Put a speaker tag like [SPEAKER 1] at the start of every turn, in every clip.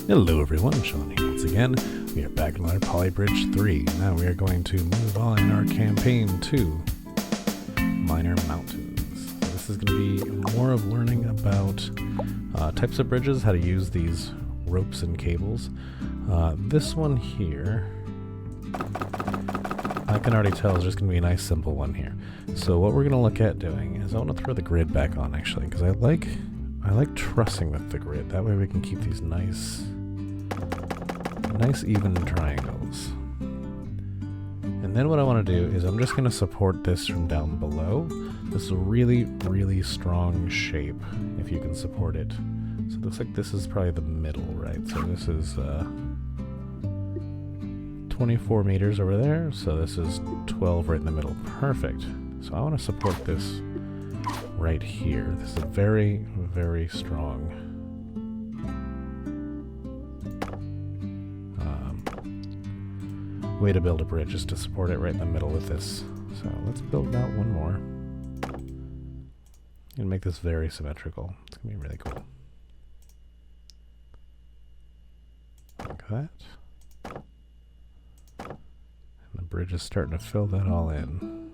[SPEAKER 1] Hello everyone, Sean here once again. We are back in our Poly Bridge 3. Now we are going to move on in our campaign to Minor Mountains. This is going to be more of learning about types of bridges, how to use these ropes and cables. This one here, I can already tell is just going to be a nice simple one here. So what we're going to look at doing is I want to throw the grid back on actually, because I like trussing with the grid. That way we can keep these nice even triangles. And then what I want to do is I'm just going to support this from down below. This is a really, really strong shape if you can support it. So it looks like this is probably the middle, right? So this is 24 meters over there. So this is 12 right in the middle. Perfect. So I want to support this right here. This is a very, very strong way to build a bridge, is to support it right in the middle with this. So let's build out one more and make this very symmetrical. It's gonna be really cool. Like that. And the bridge is starting to fill that all in.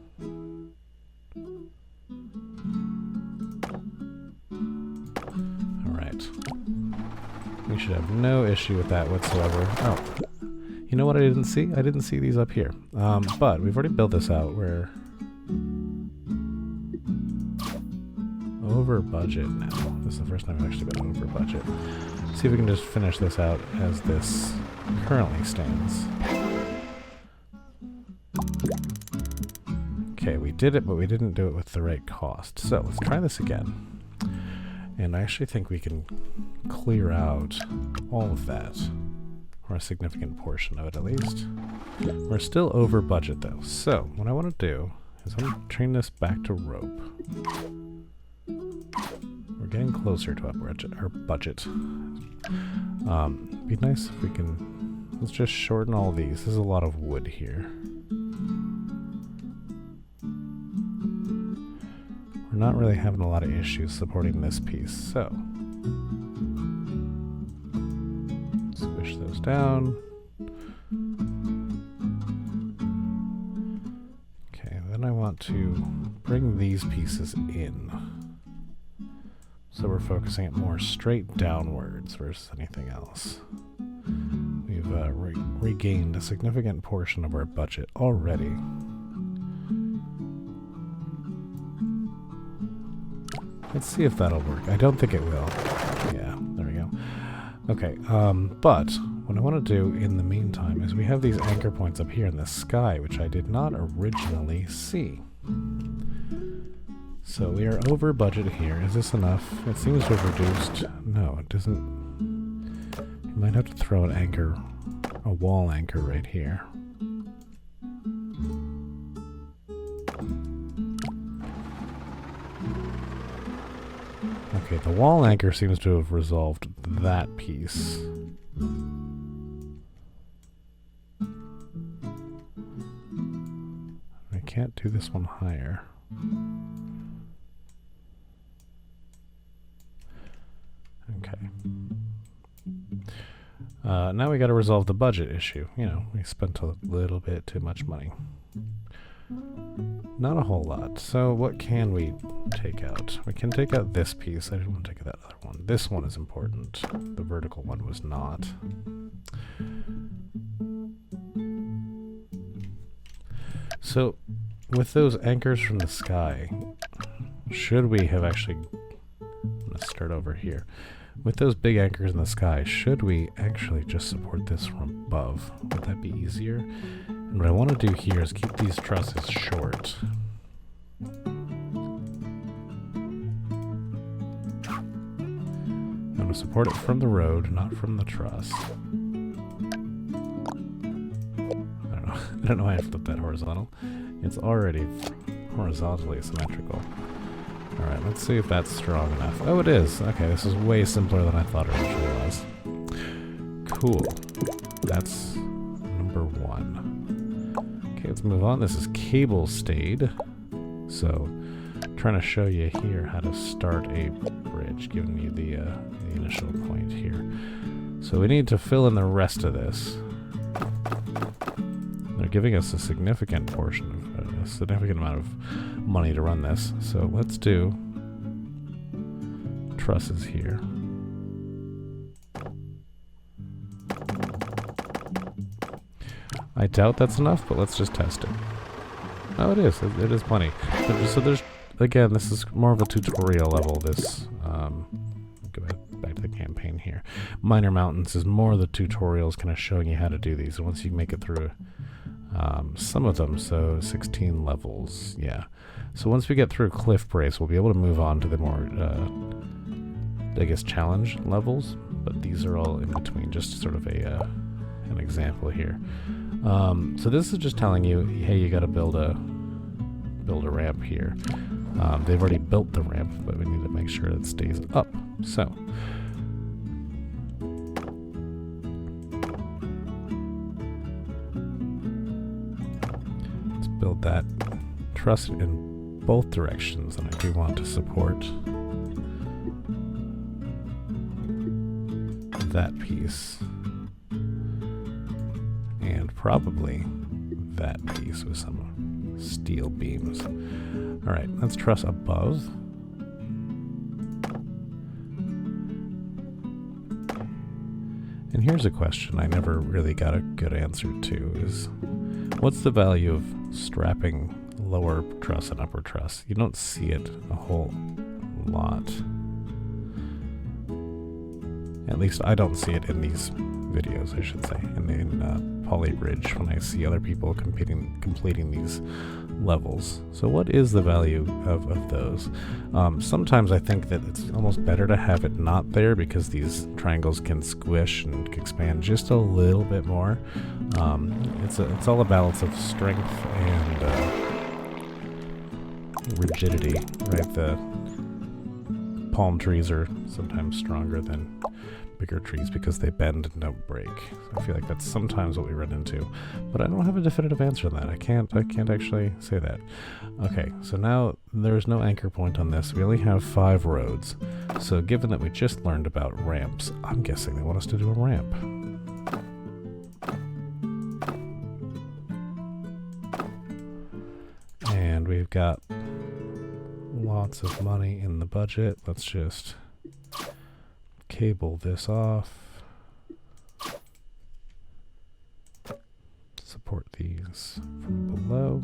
[SPEAKER 1] Alright. We should have no issue with that whatsoever. Oh. You know what I didn't see? I didn't see these up here. But we've already built this out. We're over budget now. This is the first time I've actually been over budget. See if we can just finish this out as this currently stands. Okay, we did it, but we didn't do it with the right cost. So let's try this again. And I actually think we can clear out all of that. Or a significant portion of it at least. We're still over budget though. So what I want to do is I'm going to train this back to rope. We're getting closer to our budget. Be nice if we can, let's just shorten all these. There's a lot of wood here. We're not really having a lot of issues supporting this piece, so squish those down. Okay, then I want to bring these pieces in. So we're focusing it more straight downwards versus anything else. We've regained a significant portion of our budget already. Let's see if that'll work. I don't think it will. Yeah, there we go. Okay, but what I want to do in the meantime is we have these anchor points up here in the sky, which I did not originally see. So we are over budget here. Is this enough? It seems to have reduced. No, it doesn't. You might have to throw an anchor, a wall anchor right here. Okay, the wall anchor seems to have resolved that piece. I can't do this one higher. Okay. Now we gotta resolve the budget issue. You know, we spent a little bit too much money. Not a whole lot. So what can we take out? We can take out this piece. I didn't want to take out that other one. This one is important. The vertical one was not. So with those anchors from the sky, should we have actually... I'm going to start over here. With those big anchors in the sky, should we actually just support this from above? Would that be easier? And what I want to do here is keep these trusses short. I'm going to support it from the road, not from the truss. I don't know why I flipped that horizontal. It's already horizontally symmetrical. Alright, let's see if that's strong enough. Oh, it is. Okay, this is way simpler than I thought it originally was. Cool. That's number one. Okay, let's move on. This is cable stayed. So, trying to show you here how to start a bridge, giving you the initial point here. So we need to fill in the rest of this. They're giving us a significant portion of, a significant amount of money to run this. So let's do trusses here. I doubt that's enough, but let's just test it. Oh, it is. It is plenty. So there's, again, this is more of a tutorial level. This, go back to the campaign here. Minor Mountains is more the tutorials kind of showing you how to do these. And once you make it through some of them, so 16 levels, yeah. So once we get through Cliff Brace, we'll be able to move on to the more, I guess, challenge levels. But these are all in between, just sort of a an example here. So this is just telling you, hey, you got to build a ramp here. They've already built the ramp, but we need to make sure it stays up. So let's build that truss in both directions, and I do want to support that piece. And probably that piece with some steel beams. Alright, let's truss above. And here's a question I never really got a good answer to, is what's the value of strapping lower truss and upper truss? You don't see it a whole lot. At least I don't see it in these videos, I should say, in Poly Bridge when I see other people completing these levels. So what is the value of those? Sometimes I think that it's almost better to have it not there because these triangles can squish and expand just a little bit more. It's all a balance of strength and rigidity, right? The palm trees are sometimes stronger than bigger trees because they bend and don't break. So I feel like that's sometimes what we run into, but I don't have a definitive answer to that. I can't actually say that. Okay, so now there's no anchor point on this. We only have 5 roads. So given that we just learned about ramps, I'm guessing they want us to do a ramp. And we've got lots of money in the budget. Let's just cable this off. Support these from below.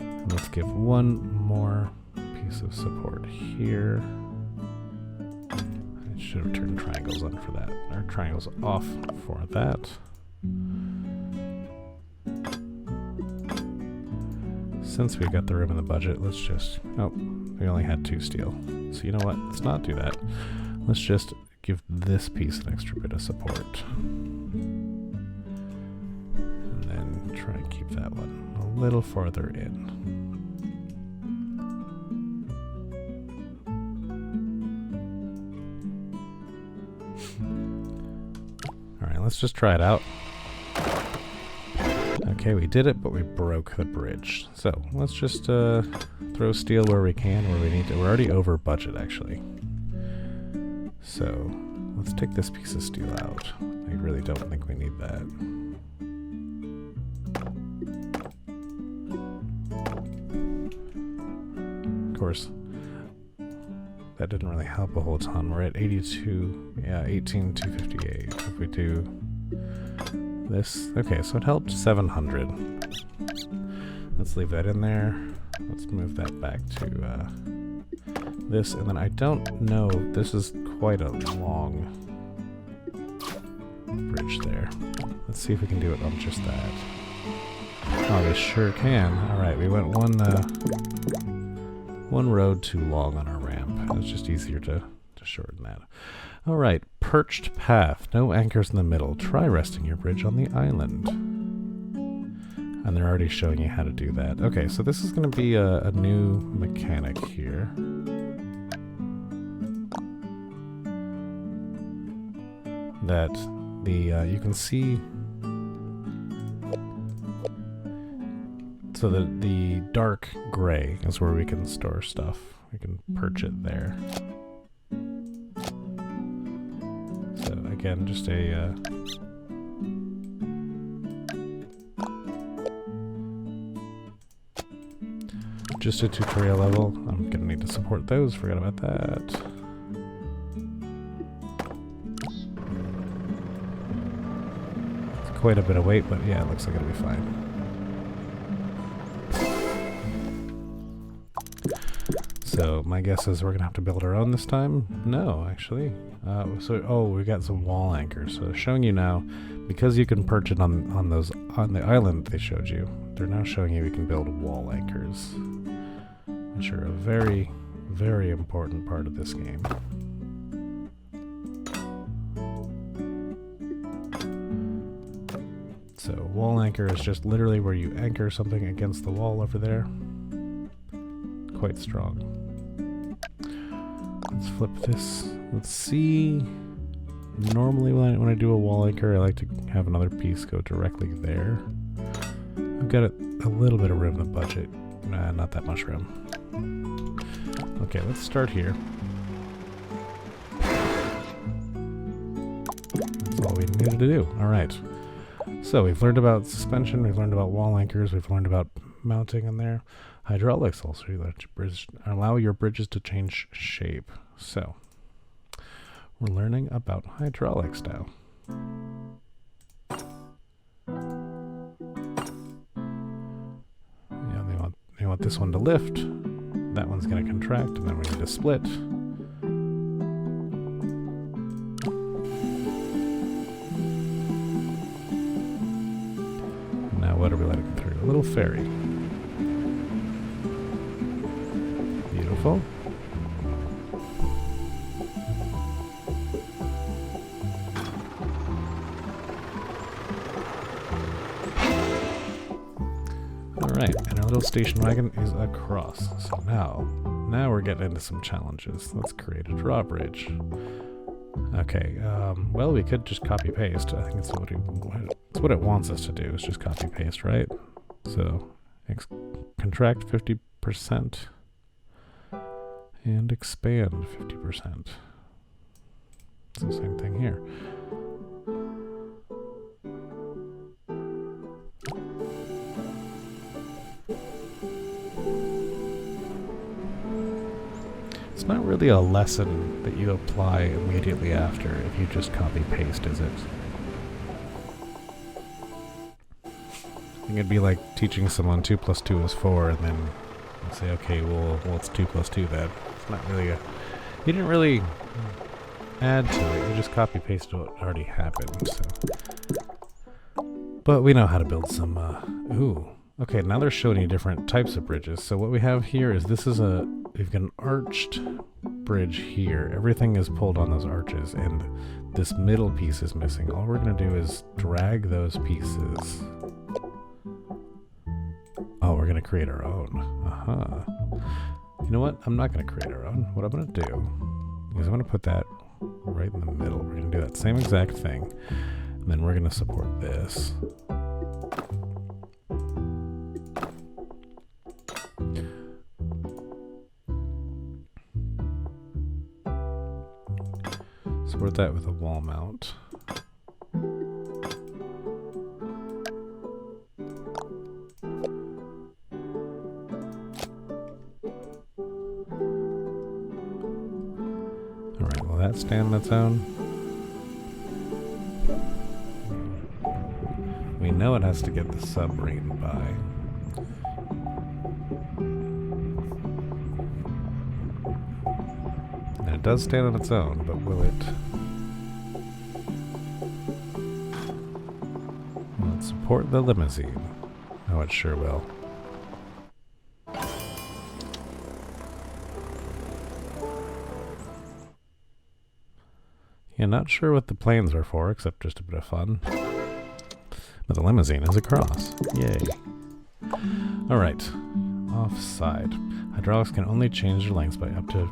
[SPEAKER 1] And let's give one more piece of support here. Should have turned triangles on for that, or triangles off for that. Since we got the room in the budget, let's just, oh, we only had 2 steel. So you know what, let's not do that. Let's just give this piece an extra bit of support. And then try and keep that one a little farther in. Let's just try it out. Okay, we did it, but we broke the bridge. So let's just throw steel where we can, where we need to. We're already over budget, actually. So let's take this piece of steel out. I really don't think we need that. Of course, that didn't really help a whole ton. We're at 82, yeah, 18,258. If we do this, okay, so it helped 700. Let's leave that in there. Let's move that back to this, and then I don't know, this is quite a long bridge there. Let's see if we can do it on just that. Oh, we sure can. Alright, we went one road too long on our ramp. It's just easier to shorten that. Alright, perched path. No anchors in the middle. Try resting your bridge on the island. And they're already showing you how to do that. Okay, so this is going to be a new mechanic here. That the you can see So the dark gray is where we can store stuff. We can perch it there. So again, just a tutorial level. I'm gonna need to support those, forgot about that. It's quite a bit of weight, but yeah, it looks like it'll be fine. So my guess is we're gonna have to build our own this time. No, actually. We got some wall anchors. So showing you now, because you can perch it on the island they showed you. They're now showing you we can build wall anchors, which are a very, very important part of this game. So wall anchor is just literally where you anchor something against the wall over there. Quite strong. Let's flip this. Let's see. Normally when I do a wall anchor, I like to have another piece go directly there. I've got a little bit of room in the budget. Nah, not that much room. Okay, let's start here. That's all we needed to do. Alright. So we've learned about suspension, we've learned about wall anchors, we've learned about mounting in there. Hydraulics also allow your bridges to change shape. So, we're learning about hydraulics now. Yeah, they want this one to lift. That one's going to contract, and then we need to split. Now, what are we letting through? A little ferry. Beautiful. Alright, and our little station wagon is across. So now we're getting into some challenges. Let's create a drawbridge. Okay, well, we could just copy paste. I think it's what it wants us to do, is just copy paste, right? So, contract 50%. And expand 50%. It's the same thing here. It's not really a lesson that you apply immediately after if you just copy paste, is it? I think it'd be like teaching someone 2 + 2 is 4 and then say, okay, well it's 2 + 2 then. It's not really you didn't really add to it, you just copy paste what already happened, so. But we know how to build some, okay, now they're showing you different types of bridges. So what we have here is we've got an arched bridge here. Everything is pulled on those arches, and this middle piece is missing. All we're gonna do is drag those pieces. Oh, we're gonna create our own. You know what? I'm not gonna create our own. What I'm gonna do is I'm gonna put that right in the middle. We're gonna do that same exact thing. And then we're gonna support this. Support that with a wall mount. That stand on its own. We know it has to get the submarine by. And it does stand on its own, but will it support the limousine? Oh, it sure will. Yeah, not sure what the planes are for, except just a bit of fun. But the limousine is across. Yay. Alright. Offside. Hydraulics can only change their lengths by up to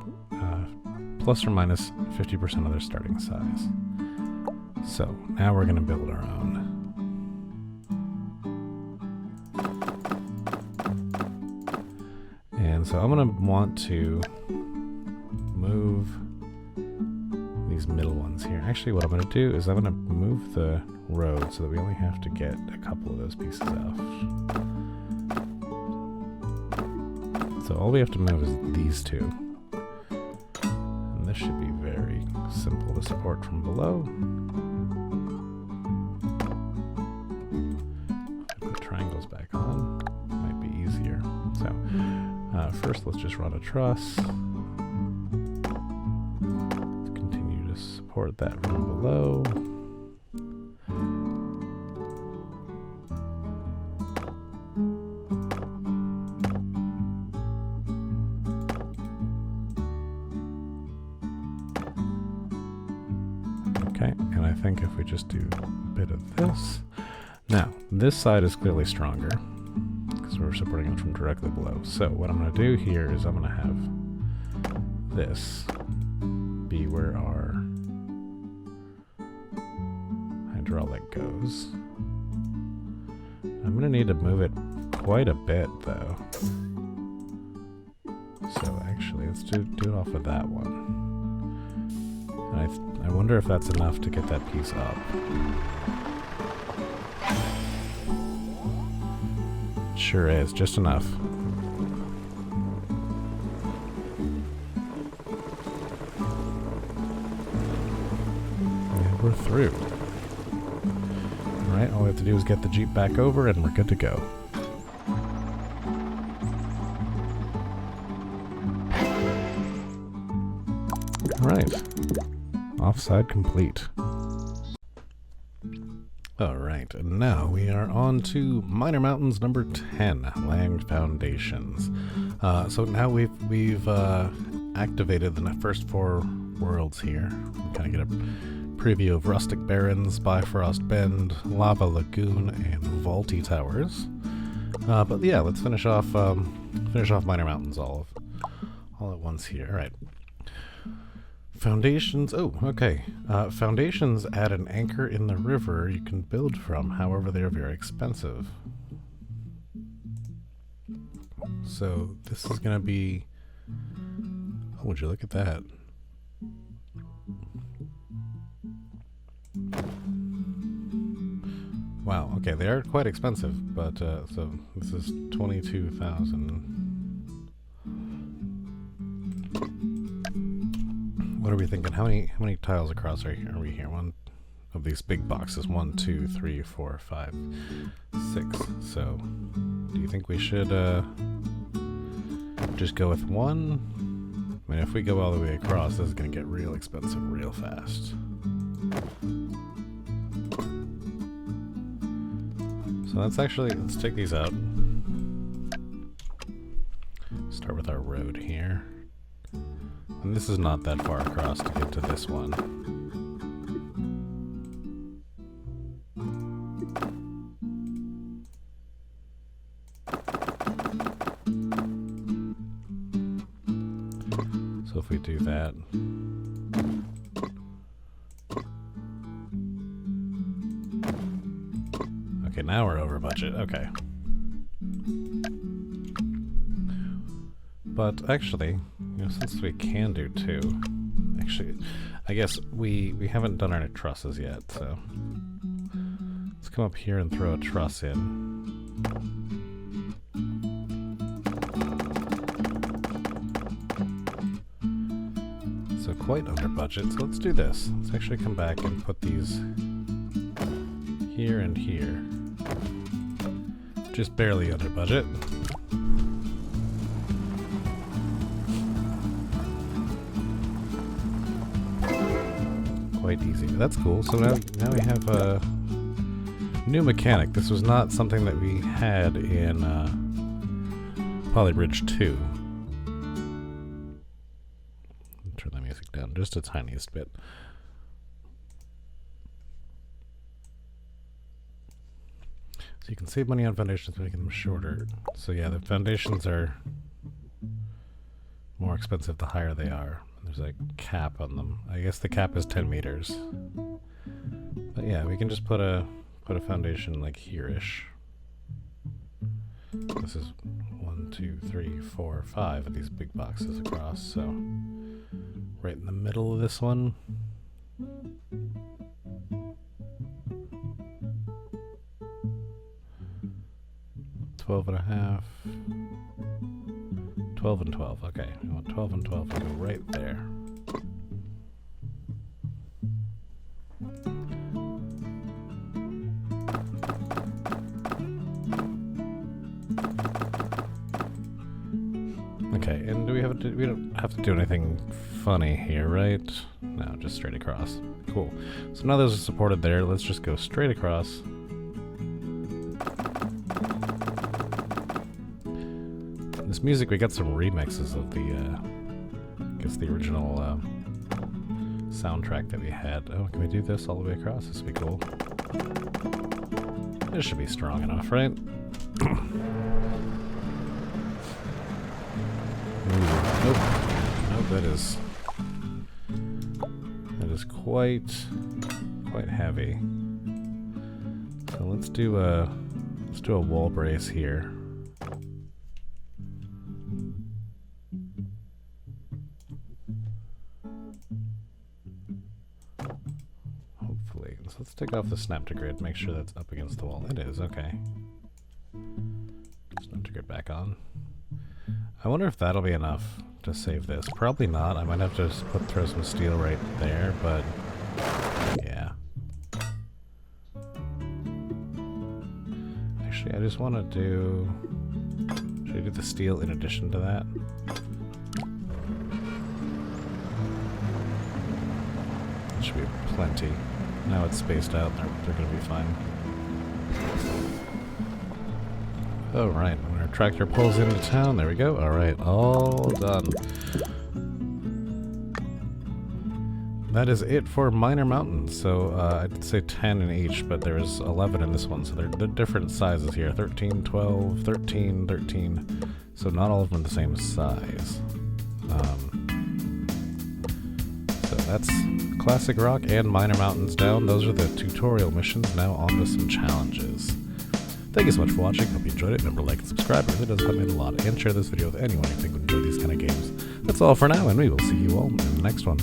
[SPEAKER 1] plus or minus 50% of their starting size. So, now we're going to build our own. And so I'm going to want to move these middle ones here. Actually, what I'm going to do is I'm going to move the road so that we only have to get a couple of those pieces off. So all we have to move is these two. And this should be very simple to support from below. Put triangles back on. Might be easier. So first let's just run a truss. Let's continue to support that from below. Okay, and I think if we just do a bit of this. Now, this side is clearly stronger because we're supporting it from directly below. So what I'm going to do here is I'm going to have this be where our hydraulic goes. I'm going to need to move it quite a bit though. So actually, let's do it off of that one. And I wonder if that's enough to get that piece up. Sure is, just enough. And we're through. Alright, all we have to do is get the Jeep back over and we're good to go. Alright. Offside complete. Alright, and now we are on to Minor Mountains number 10, Land Foundations. So now we've activated the first 4 worlds here. We kind of get a preview of Rustic Barrens, Bifrost Bend, Lava Lagoon, and Vaulty Towers. But yeah, let's finish off Minor Mountains all at once here. Alright. Foundations, oh, okay. Foundations add an anchor in the river you can build from, however they are very expensive. So this is going to be, oh, would you look at that? Wow, okay, they are quite expensive, but, so this is 22,000. What are we thinking? How many tiles across are we here? One of these big boxes. 1, 2, 3, 4, 5, 6. So, do you think we should just go with one? I mean, if we go all the way across, this is going to get real expensive real fast. So let's take these out. Start with our road here. And this is not that far across to get to this one. So if we do that. Okay, now we're over budget. Okay. But actually, since we can do 2, actually, I guess we haven't done our trusses yet, so let's come up here and throw a truss in. So quite under budget, so let's do this. Let's actually come back and put these here and here. Just barely under budget. Quite easy. That's cool. So now we have a new mechanic. This was not something that we had in Polybridge 2. Turn the music down just the tiniest bit. So you can save money on foundations by making them shorter. So yeah, the foundations are more expensive the higher they are. There's a cap on them. I guess the cap is 10 meters. But yeah, we can just put a foundation like here-ish. This is 1, 2, 3, 4, 5 of these big boxes across, so right in the middle of this one. $12.5. 12 and 12. Okay, we want 12 and 12 to go right there. Okay, and we don't have to do anything funny here, right? No, just straight across. Cool. So now those are supported there. Let's just go straight across. This music, we got some remixes of the, I guess the original soundtrack that we had. Oh, can we do this all the way across? This would be cool. This should be strong enough, right? Nope. Nope, that is quite heavy. So let's do a wall brace here. Hopefully. So let's take off the snap to grid, make sure that's up against the wall. It is, okay. Snap to grid back on. I wonder if that'll be enough to save this. Probably not. I might have to just throw some steel right there, but yeah. Actually, I just want to do... Should I do the steel in addition to that? That should be plenty. Now it's spaced out. They're going to be fine. Oh, right. When our tractor pulls into town, there we go. Alright, all done. That is it for minor mountains. So, I'd say 10 in each, but there's 11 in this one, so they're different sizes here. 13, 12, 13, 13. So not all of them are the same size. So that's classic rock and minor mountains down. Those are the tutorial missions. Now on to some challenges. Thank you so much for watching. Hope you enjoyed it. Remember to like and subscribe. It really does help me a lot. And share this video with anyone you think would enjoy these kind of games. That's all for now, and we will see you all in the next one.